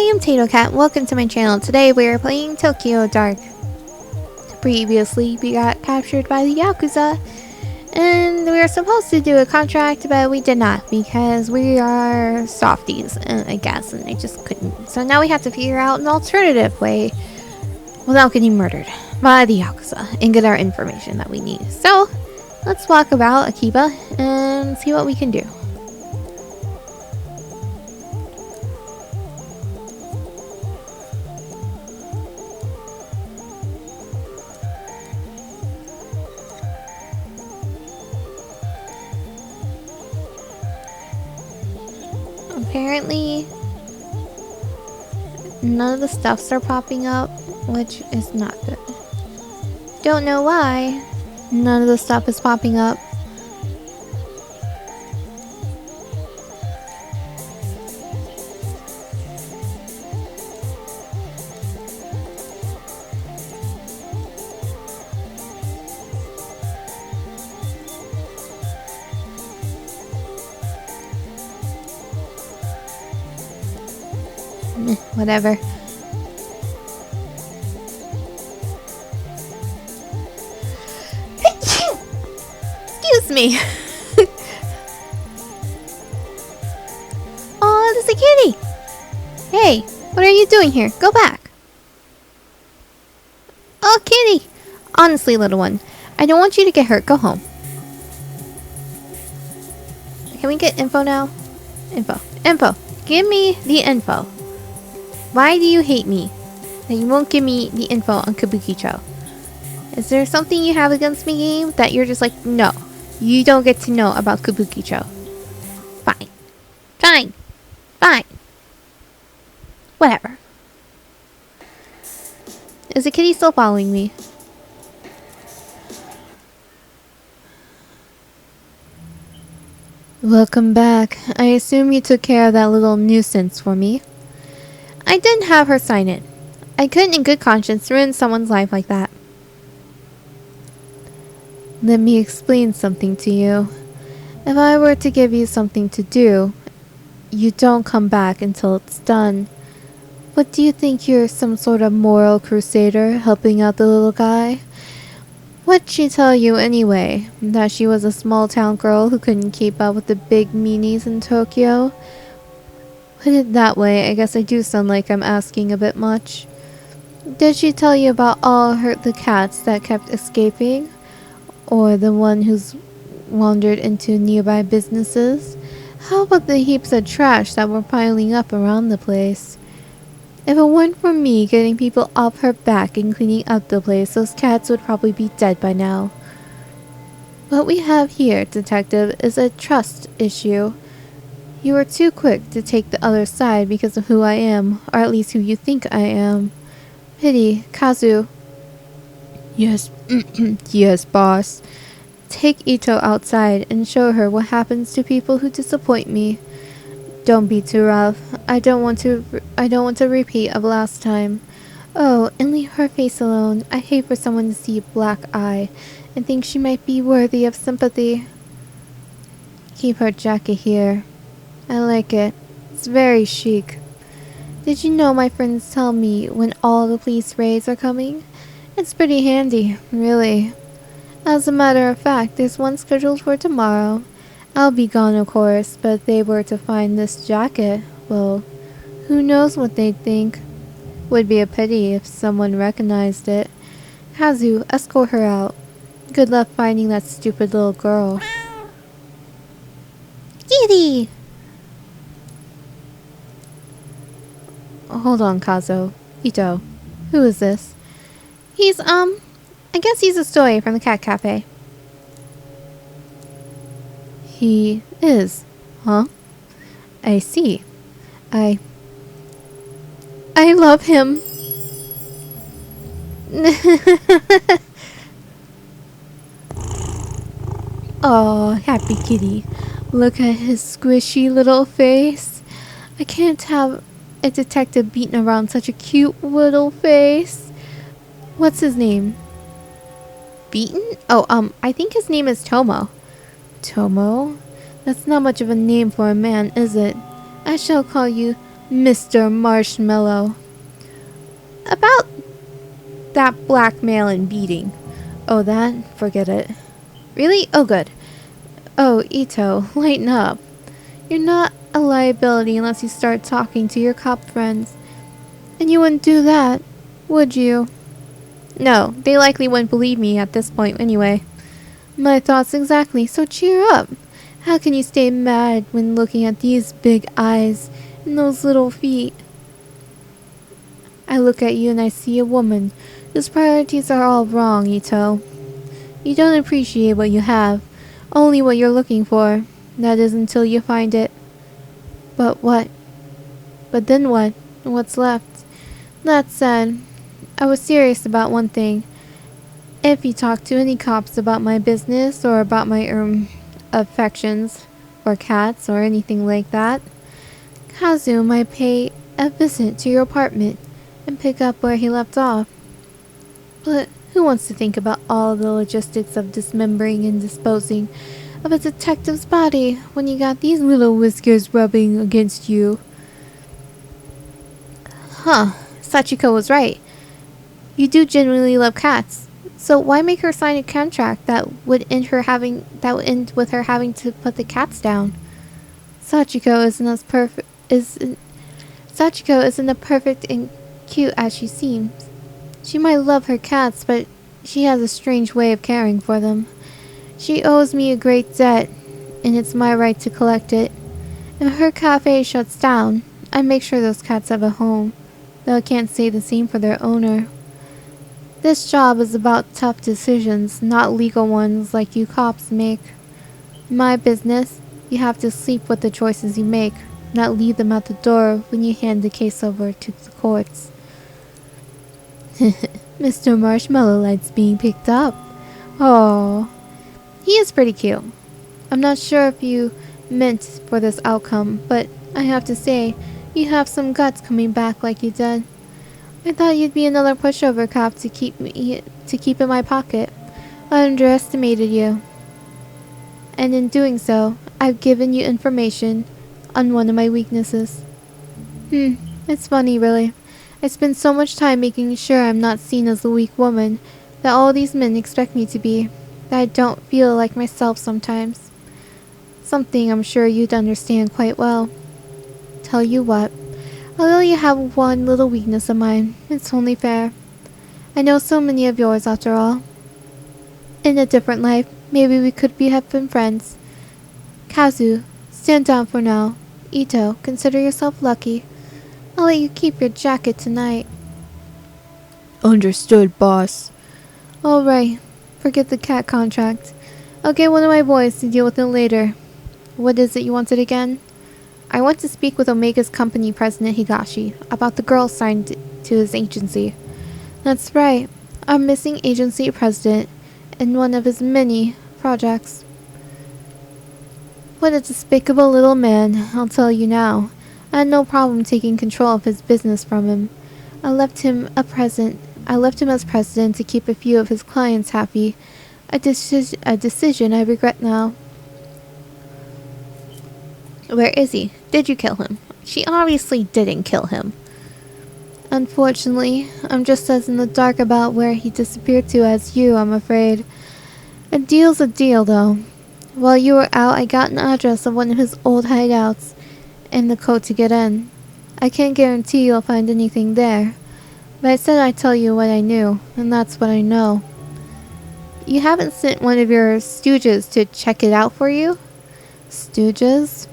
am Tato Cat. Welcome to my channel. Today we are playing Tokyo Dark. Previously, we got captured by the Yakuza, and we were supposed to do a contract, but we did not because we are softies, I guess, and I just couldn't. So now we have to figure out an alternative way without getting murdered by the Yakuza and get our information that we need. So let's walk about Akiba and see what we can do. Apparently, none of the stuffs are popping up, which is not good. Don't know why none of the stuff is popping up. Whatever. Excuse me. Oh, there's a kitty. Hey, what are you doing here? Go back. Oh, kitty. Honestly, little one, I don't want you to get hurt. Go home. Can we get info now? Info. Give me the info. Why do you hate me? That you won't give me the info on Kabukicho. Is there something you have against me, game? That you're just like, no, you don't get to know about Kabukicho. Fine. Whatever. Is the kitty still following me? Welcome back. I assume you took care of that little nuisance for me. I didn't have her sign it. I couldn't in good conscience ruin someone's life like that. Let me explain something to you. If I were to give you something to do, you don't come back until it's done. What do you think, you're some sort of moral crusader helping out the little guy? What'd she tell you anyway? That she was a small town girl who couldn't keep up with the big meanies in Tokyo? Put it that way, I guess I do sound like I'm asking a bit much. Did she tell you about all the cats that kept escaping? Or the one who's wandered into nearby businesses? How about the heaps of trash that were piling up around the place? If it weren't for me getting people off her back and cleaning up the place, those cats would probably be dead by now. What we have here, detective, is a trust issue. You were too quick to take the other side because of who I am, or at least who you think I am. Pity, Kazu. Yes, yes, boss. Take Ito outside and show her what happens to people who disappoint me. Don't be too rough. I don't want to repeat of last time. Oh, and leave her face alone. I hate for someone to see a black eye and think she might be worthy of sympathy. Keep her jacket here. I like it. It's very chic. Did you know my friends tell me when all the police raids are coming? It's pretty handy, really. As a matter of fact, there's one scheduled for tomorrow. I'll be gone, of course, but if they were to find this jacket, well, who knows what they'd think. Would be a pity if someone recognized it. Kazu, escort her out. Good luck finding that stupid little girl. Kitty! Hold on, Kazo. Ito. Who is this? He's, I guess he's a stowaway from the cat cafe. He is, huh? I see. I love him. Oh, happy kitty. Look at his squishy little face. I can't have a detective beating around such a cute little face. What's his name? Beaten? Oh, I think his name is Tomo. Tomo? That's not much of a name for a man, is it? I shall call you Mr. Marshmallow. About that blackmail and beating. Oh, that? Forget it. Really? Oh, good. Oh, Ito, lighten up. You're not a liability unless you start talking to your cop friends. And you wouldn't do that, would you? No, they likely wouldn't believe me at this point anyway. My thoughts exactly, so cheer up. How can you stay mad when looking at these big eyes and those little feet? I look at you and I see a woman whose priorities are all wrong, Ito. You don't appreciate what you have, only what you're looking for. That is until you find it. But what? But then what? What's left? That said, I was serious about one thing. If you talk to any cops about my business or about my affections or cats or anything like that, Kazu might pay a visit to your apartment and pick up where he left off. But who wants to think about all the logistics of dismembering and disposing of a detective's body when you got these little whiskers rubbing against you? Huh, Sachiko was right. You do genuinely love cats. So why make her sign a contract that would end with her having to put the cats down? Sachiko isn't as perfect and cute as she seems. She might love her cats, but she has a strange way of caring for them. She owes me a great debt, and it's my right to collect it. If her cafe shuts down, I make sure those cats have a home, though I can't say the same for their owner. This job is about tough decisions, not legal ones like you cops make. My business, you have to sleep with the choices you make, not leave them at the door when you hand the case over to the courts. Mr. Marshmallow likes being picked up. Oh, he is pretty cute. I'm not sure if you meant for this outcome, but I have to say, you have some guts coming back like you did. I thought you'd be another pushover cop to keep in my pocket. I underestimated you. And in doing so, I've given you information on one of my weaknesses. It's funny, really. I spend so much time making sure I'm not seen as a weak woman that all these men expect me to be, that I don't feel like myself sometimes. Something I'm sure you'd understand quite well. Tell you what, I'll let you have one little weakness of mine. It's only fair. I know so many of yours after all. In a different life, maybe we could have been friends. Kazu, stand down for now. Ito, consider yourself lucky. I'll let you keep your jacket tonight. Understood, boss. Alright, forget the cat contract. I'll get one of my boys to deal with it later. What is it you wanted again? I want to speak with Omega's company president Higashi about the girl signed to his agency. That's right, our missing agency president in one of his many projects. What a despicable little man, I'll tell you now. I had no problem taking control of his business from him. I left him as president to keep a few of his clients happy. A decision I regret now. Where is he? Did you kill him? She obviously didn't kill him. Unfortunately, I'm just as in the dark about where he disappeared to as you, I'm afraid. A deal's a deal, though. While you were out, I got an address of one of his old hideouts and the code to get in. I can't guarantee you'll find anything there, but I said I'd tell you what I knew, and that's what I know. You haven't sent one of your stooges to check it out for you? Stooges?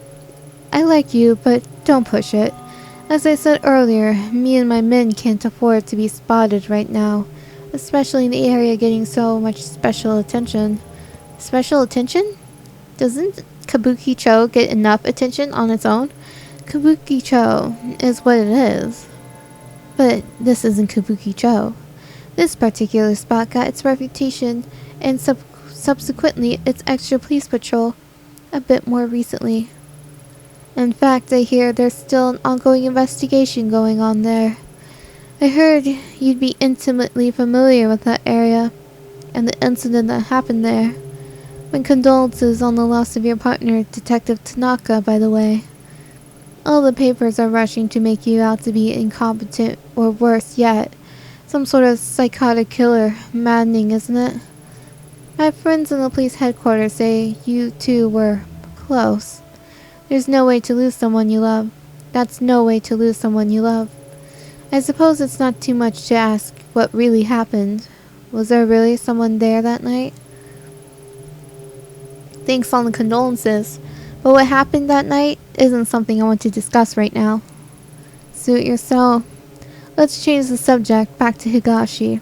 I like you, but don't push it. As I said earlier, me and my men can't afford to be spotted right now, especially in the area getting so much special attention. Special attention? Doesn't Kabuki-cho get enough attention on its own? Kabuki-cho is what it is. But this isn't Kabuki-cho. This particular spot got its reputation and subsequently its extra police patrol a bit more recently. In fact, I hear there's still an ongoing investigation going on there. I heard you'd be intimately familiar with that area and the incident that happened there. My condolences on the loss of your partner, Detective Tanaka, by the way. All the papers are rushing to make you out to be incompetent, or worse yet, some sort of psychotic killer. Maddening, isn't it? My friends in the police headquarters say you two were close. There's no way to lose someone you love. That's no way to lose someone you love. I suppose it's not too much to ask what really happened. Was there really someone there that night? Thanks on the condolences, but what happened that night isn't something I want to discuss right now. Suit yourself. Let's change the subject back to Higashi.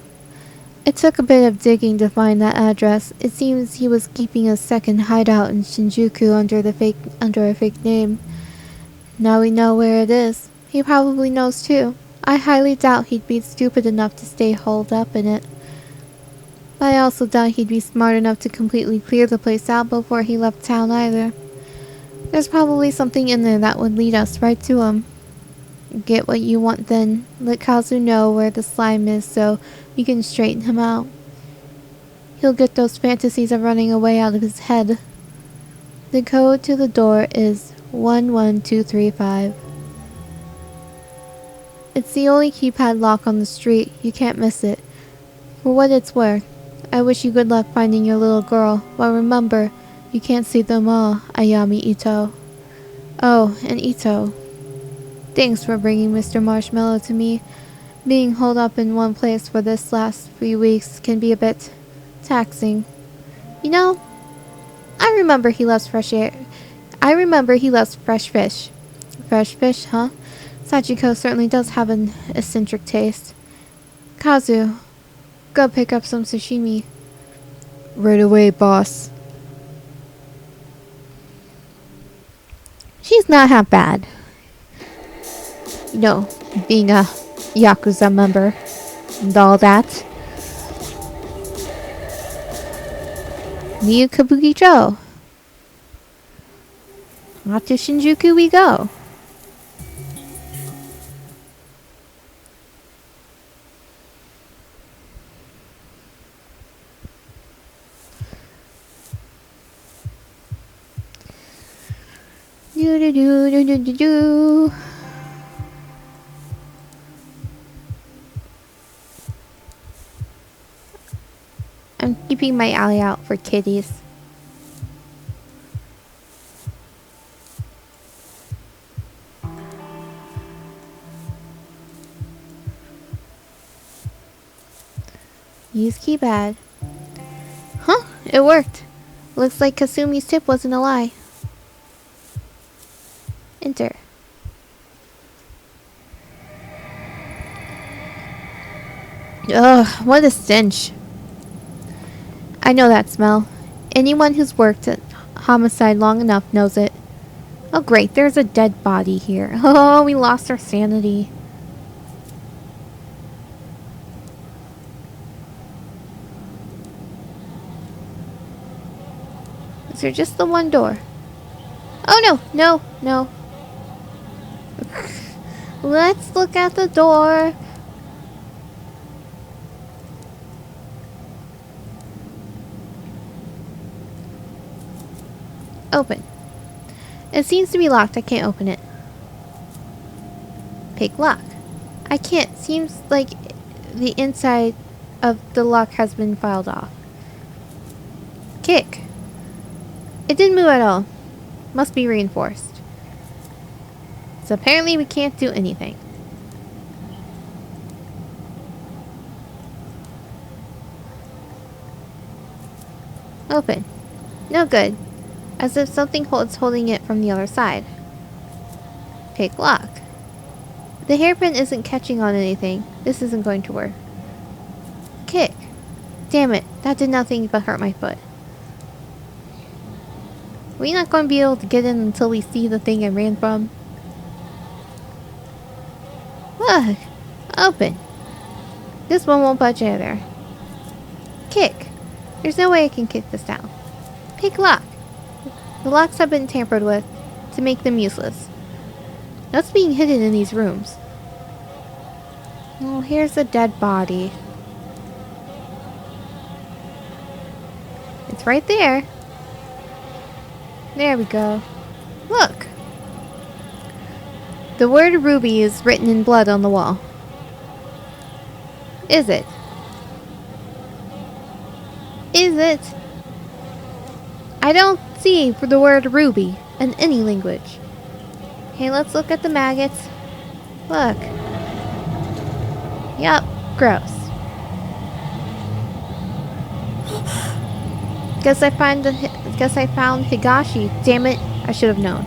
It took a bit of digging to find that address. It seems he was keeping a second hideout in Shinjuku under a fake name. Now we know where it is. He probably knows too. I highly doubt he'd be stupid enough to stay holed up in it. But I also doubt he'd be smart enough to completely clear the place out before he left town either. There's probably something in there that would lead us right to him. Get what you want then. Let Kazu know where the slime is so we can straighten him out. He'll get those fantasies of running away out of his head. The code to the door is 11235. It's the only keypad lock on the street. You can't miss it. For what it's worth, I wish you good luck finding your little girl, but remember, you can't see them all, Ayami Ito. Oh, and Ito. Thanks for bringing Mr. Marshmallow to me. Being holed up in one place for this last few weeks can be a bit taxing. You know, I remember he loves fresh air. I remember he loves fresh fish. Fresh fish, huh? Sachiko certainly does have an eccentric taste. Kazu, go pick up some sashimi. Right away, boss. She's not half bad. You know, being a Yakuza member and all that. New Kabukicho. Not to Shinjuku we go. Do do do do do do do. I'm keeping my eye out for kitties. Use keypad. Huh? It worked. Looks like Kasumi's tip wasn't a lie. Enter. Ugh, what a stench. I know that smell. Anyone who's worked at homicide long enough knows it. Oh great, there's a dead body here. Oh, we lost our sanity. Is there just the one door? Oh no, no, no. Let's look at the door. Open. It seems to be locked. I can't open it. Pick lock. I can't. Seems like the inside of the lock has been filed off. Kick. It didn't move at all. Must be reinforced. So apparently we can't do anything. Open. No good. As if something is holding it from the other side. Pick lock. The hairpin isn't catching on anything. This isn't going to work. Kick. Damn it. That did nothing but hurt my foot. We're not going to be able to get in until we see the thing I ran from. Look. Open. This one won't budge either. Kick. There's no way I can kick this down. Pick lock. The locks have been tampered with to make them useless. What's being hidden in these rooms? Oh, here's a dead body. It's right there. There we go. Look. The word ruby is written in blood on the wall. Is it? Is it? I don't see the word ruby in any language. Okay, let's look at the maggots. Look. Yup, gross. Guess I found Higashi. Damn it, I should have known.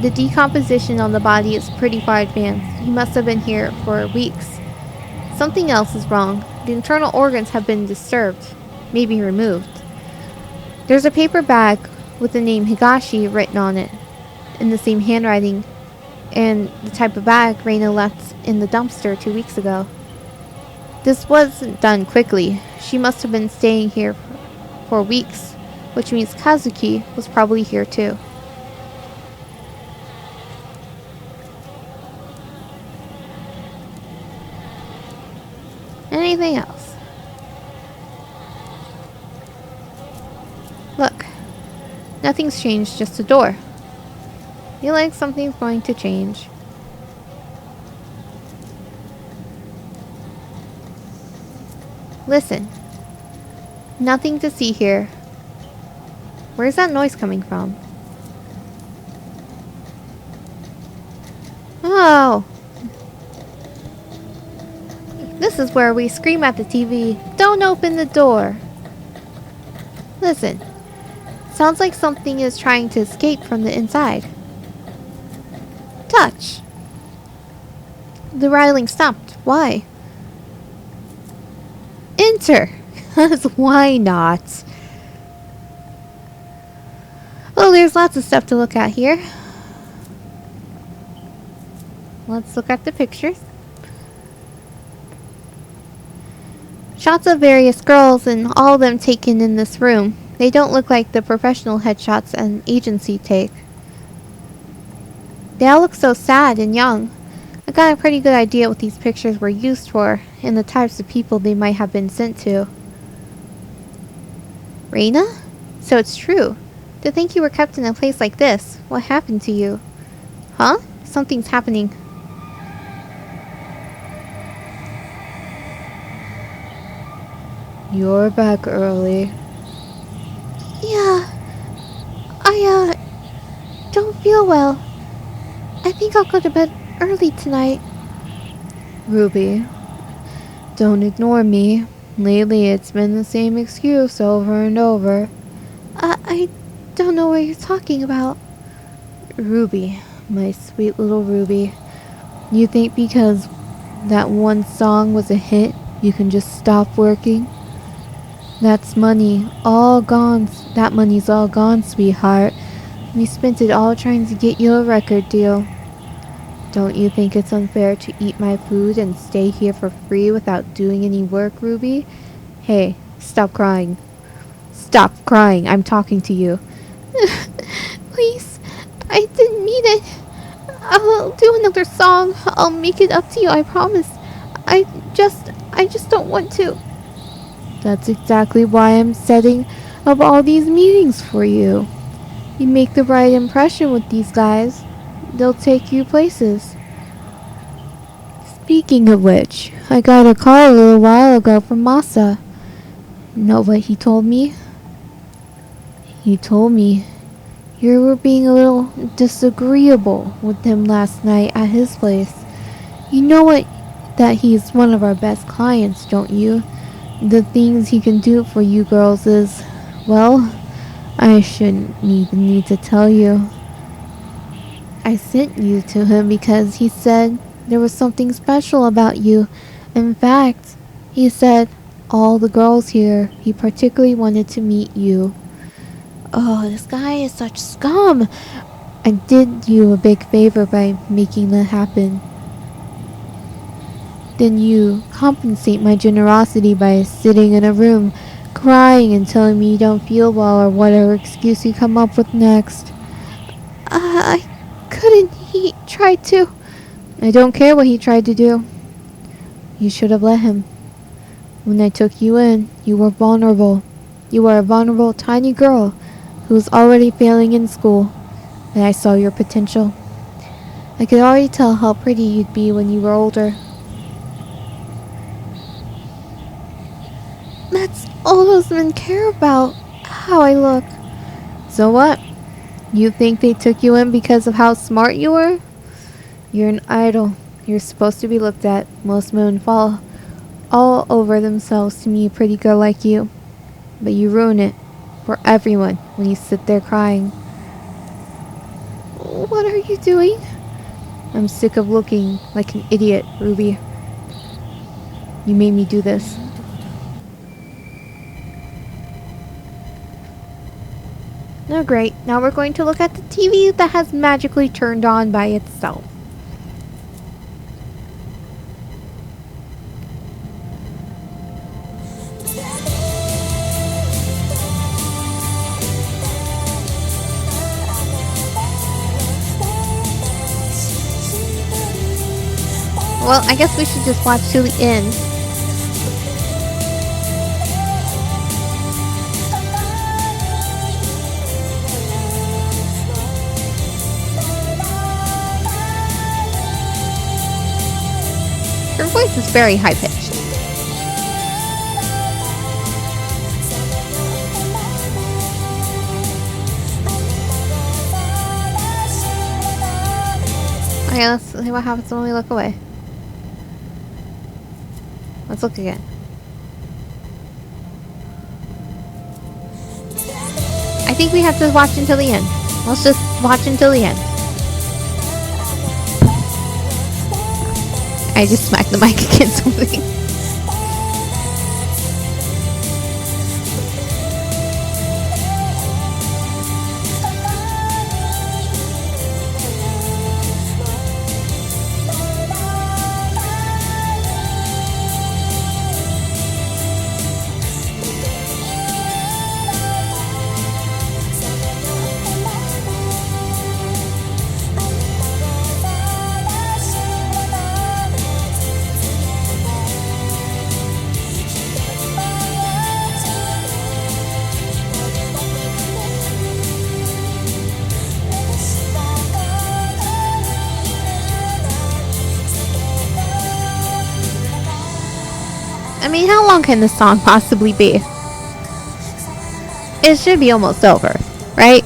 The decomposition on the body is pretty far advanced. He must have been here for weeks. Something else is wrong. The internal organs have been disturbed, maybe removed. There's a paper bag with the name Higashi written on it, in the same handwriting, and the type of bag Reina left in the dumpster 2 weeks ago. This wasn't done quickly. She must have been staying here for weeks, which means Kazuki was probably here too. Anything else? Look, nothing's changed, just a door. Feel like something's going to change. Listen. Nothing to see here. Where's that noise coming from? Oh! This is where we scream at the TV, "Don't open the door!" Listen. Sounds like something is trying to escape from the inside. Touch! The rattling stopped. Why? Enter! Why not? Well, there's lots of stuff to look at here. Let's look at the pictures. Shots of various girls and all of them taken in this room. They don't look like the professional headshots an agency take. They all look so sad and young. I got a pretty good idea what these pictures were used for and the types of people they might have been sent to. Reina? So it's true. To think you were kept in a place like this. What happened to you? Huh? Something's happening. You're back early. Yeah. I don't feel well. I think I'll go to bed early tonight. Ruby, don't ignore me. Lately it's been the same excuse over and over. I don't know what you're talking about. Ruby, my sweet little Ruby. You think because that one song was a hit, you can just stop working? That's money all gone. That money's all gone, sweetheart. We spent it all trying to get you a record deal. Don't you think it's unfair to eat my food and stay here for free without doing any work, Ruby? Hey, stop crying. Stop crying. I'm talking to you. Please, I didn't mean it. I'll do another song. I'll make it up to you, I promise. I just don't want to. That's exactly why I'm setting up all these meetings for you. You make the right impression with these guys, they'll take you places. Speaking of which, I got a call a little while ago from Masa. Know what he told me? He told me you were being a little disagreeable with him last night at his place. You know what? That he's one of our best clients, don't you? The things he can do for you girls is, well, I shouldn't even need to tell you. I sent you to him because he said there was something special about you. In fact, he said all the girls here, he particularly wanted to meet you. Oh, this guy is such scum. I did you a big favor by making that happen. Then you compensate my generosity by sitting in a room, crying and telling me you don't feel well or whatever excuse you come up with next. I couldn't. He tried to. I don't care what he tried to do. You should have let him. When I took you in, you were vulnerable. You were a vulnerable tiny girl who was already failing in school, and I saw your potential. I could already tell how pretty you'd be when you were older. That's all those men care about. How I look. So what? You think they took you in because of how smart you were? You're an idol. You're supposed to be looked at. Most men fall all over themselves to meet a pretty girl like you. But you ruin it for everyone when you sit there crying. What are you doing? I'm sick of looking like an idiot, Ruby. You made me do this. Oh great, now we're going to look at the TV that has magically turned on by itself. Well, I guess we should just watch till the end. Her voice is very high-pitched. Okay, let's see what happens when we look away. Let's look again. I think we have to watch until the end. Let's just watch until the end. I just smacked the mic against something. I mean, how long can this song possibly be? It should be almost over, right?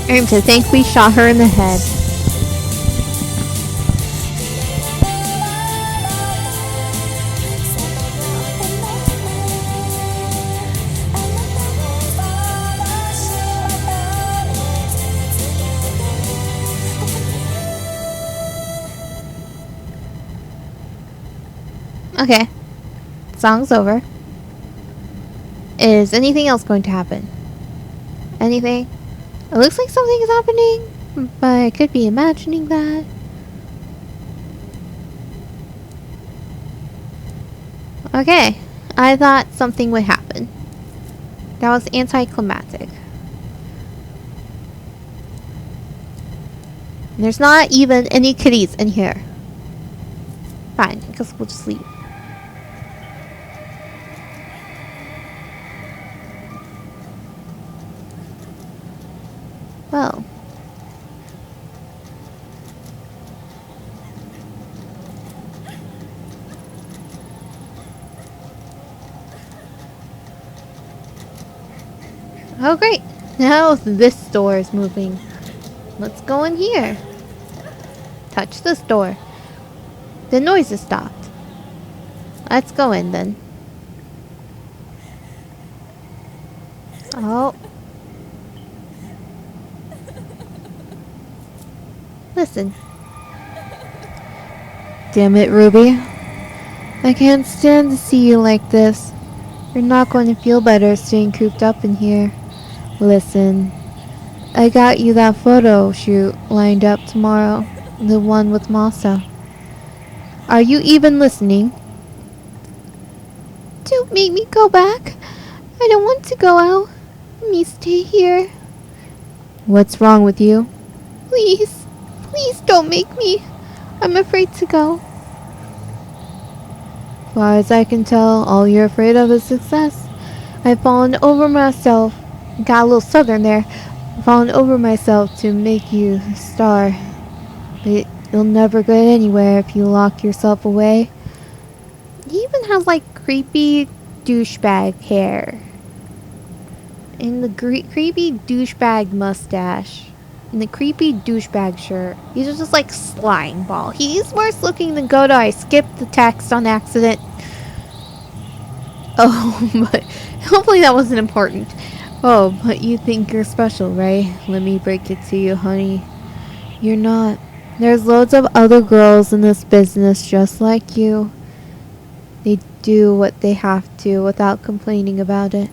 I'm to think we shot her in the head. Okay. Song's over. Is anything else going to happen? Anything? It looks like something is happening, but I could be imagining that. Okay. I thought something would happen. That was anticlimactic. There's not even any kitties in here. Fine, I guess we'll just leave. Well. Oh great! Now this door is moving. Let's go in here. Touch this door. The noise has stopped. Let's go in then. Oh. Listen. Damn it, Ruby. I can't stand to see you like this. You're not going to feel better staying cooped up in here. Listen. I got you that photo shoot lined up tomorrow. The one with Masa. Are you even listening? Don't make me go back. I don't want to go out. Let me stay here. What's wrong with you? Please. Please don't make me. I'm afraid to go. As far as I can tell, all you're afraid of is success. I've fallen over myself. Got a little southern there. Fallen over myself to make you a star. But you'll never get anywhere if you lock yourself away. He even has like creepy douchebag hair. And the creepy douchebag mustache. And the creepy douchebag shirt. He's just like slime ball. He's worse looking than Goda. I skipped the text on accident. Oh, but hopefully that wasn't important. Oh, but you think you're special, right? Let me break it to you, honey. You're not. There's loads of other girls in this business just like you. They do what they have to without complaining about it.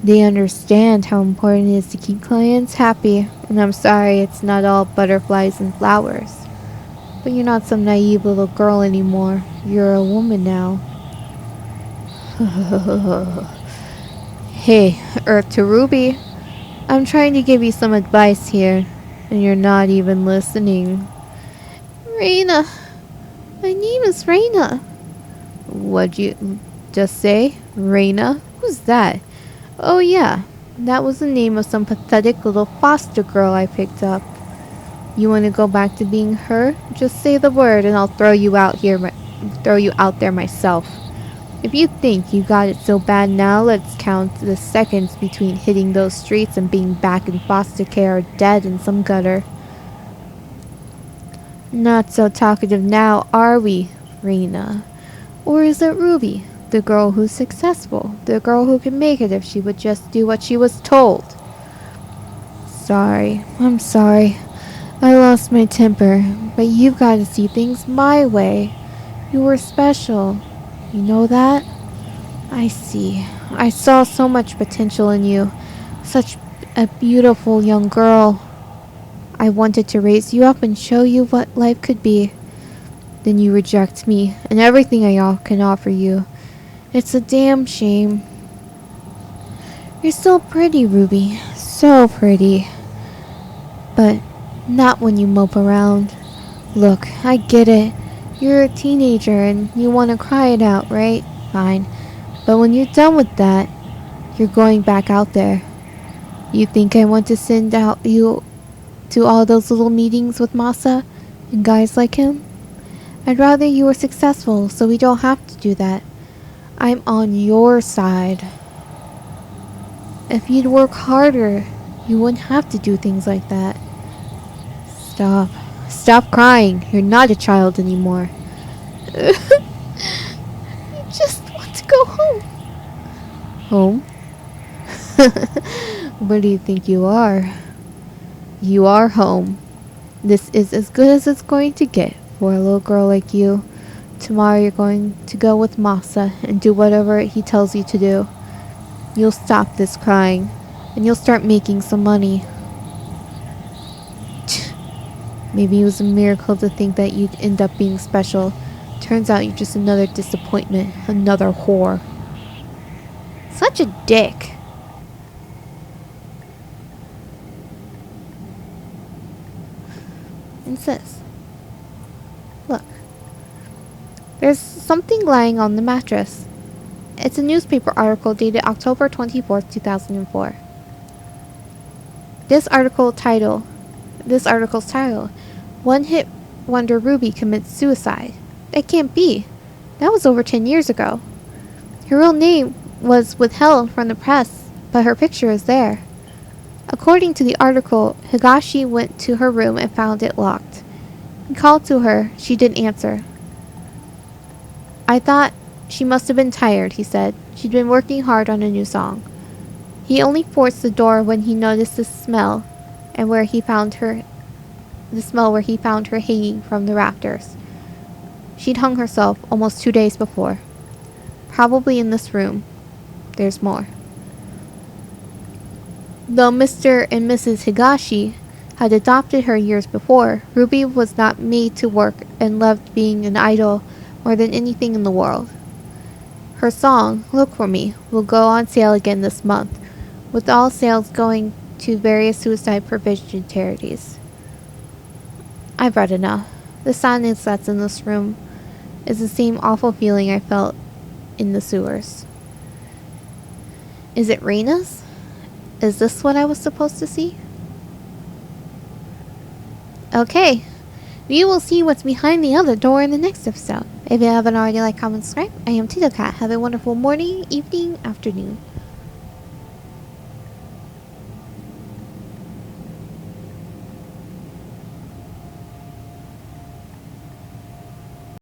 They understand how important it is to keep clients happy, and I'm sorry it's not all butterflies and flowers. But you're not some naive little girl anymore. You're a woman now. Hey, Earth to Ruby. I'm trying to give you some advice here, and you're not even listening. Reina. My name is Reina. What'd you just say? Reina? Who's that? Oh yeah, that was the name of some pathetic little foster girl I picked up. You want to go back to being her? Just say the word and I'll throw you out there myself. If you think you got it so bad now, let's count the seconds between hitting those streets and being back in foster care or dead in some gutter. Not so talkative now, are we, Reina? Or is it Ruby, the girl who's successful, the girl who can make it if she would just do what she was told? I'm sorry. I lost my temper, but you've got to see things my way. You were special. You know that? I see. I saw so much potential in you. Such a beautiful young girl. I wanted to raise you up and show you what life could be. Then you reject me and everything I can offer you. It's a damn shame. You're so pretty, Ruby. So pretty. But not when you mope around. Look, I get it. You're a teenager and you want to cry it out, right? Fine. But when you're done with that, you're going back out there. You think I want to send out you to all those little meetings with Masa and guys like him? I'd rather you were successful so we don't have to do that. I'm on your side. If you'd work harder, you wouldn't have to do things like that. Stop. Stop crying. You're not a child anymore. I just want to go home. Home? What do you think you are? You are home. This is as good as it's going to get for a little girl like you. Tomorrow you're going to go with Masa and do whatever he tells you to do. You'll stop this crying, and you'll start making some money. Maybe it was a miracle to think that you'd end up being special. Turns out you're just another disappointment, another whore. Such a dick. And sis, look. There's something lying on the mattress. It's a newspaper article dated October 24th, 2004. This article's title, One Hit Wonder Ruby Commits Suicide. That can't be. That was over 10 years ago. Her real name was withheld from the press, but her picture is there. According to the article, Higashi went to her room and found it locked. He called to her. She didn't answer. I thought she must have been tired, he said. She'd been working hard on a new song. He only forced the door when he noticed the smell where he found her hanging from the rafters. She'd hung herself almost 2 days before. Probably in this room. There's more. Though Mr. and Mrs. Higashi had adopted her years before, Ruby was not made to work and loved being an idol more than anything in the world. Her song, Look For Me, will go on sale again this month, with all sales going to various suicide prevention charities. I've read enough. The silence that's in this room is the same awful feeling I felt in the sewers. Is it Reina's? Is this what I was supposed to see? Okay. We will see what's behind the other door in the next episode. If you haven't already, like, comment, subscribe. I am Tito Cat. Have a wonderful morning, evening, afternoon.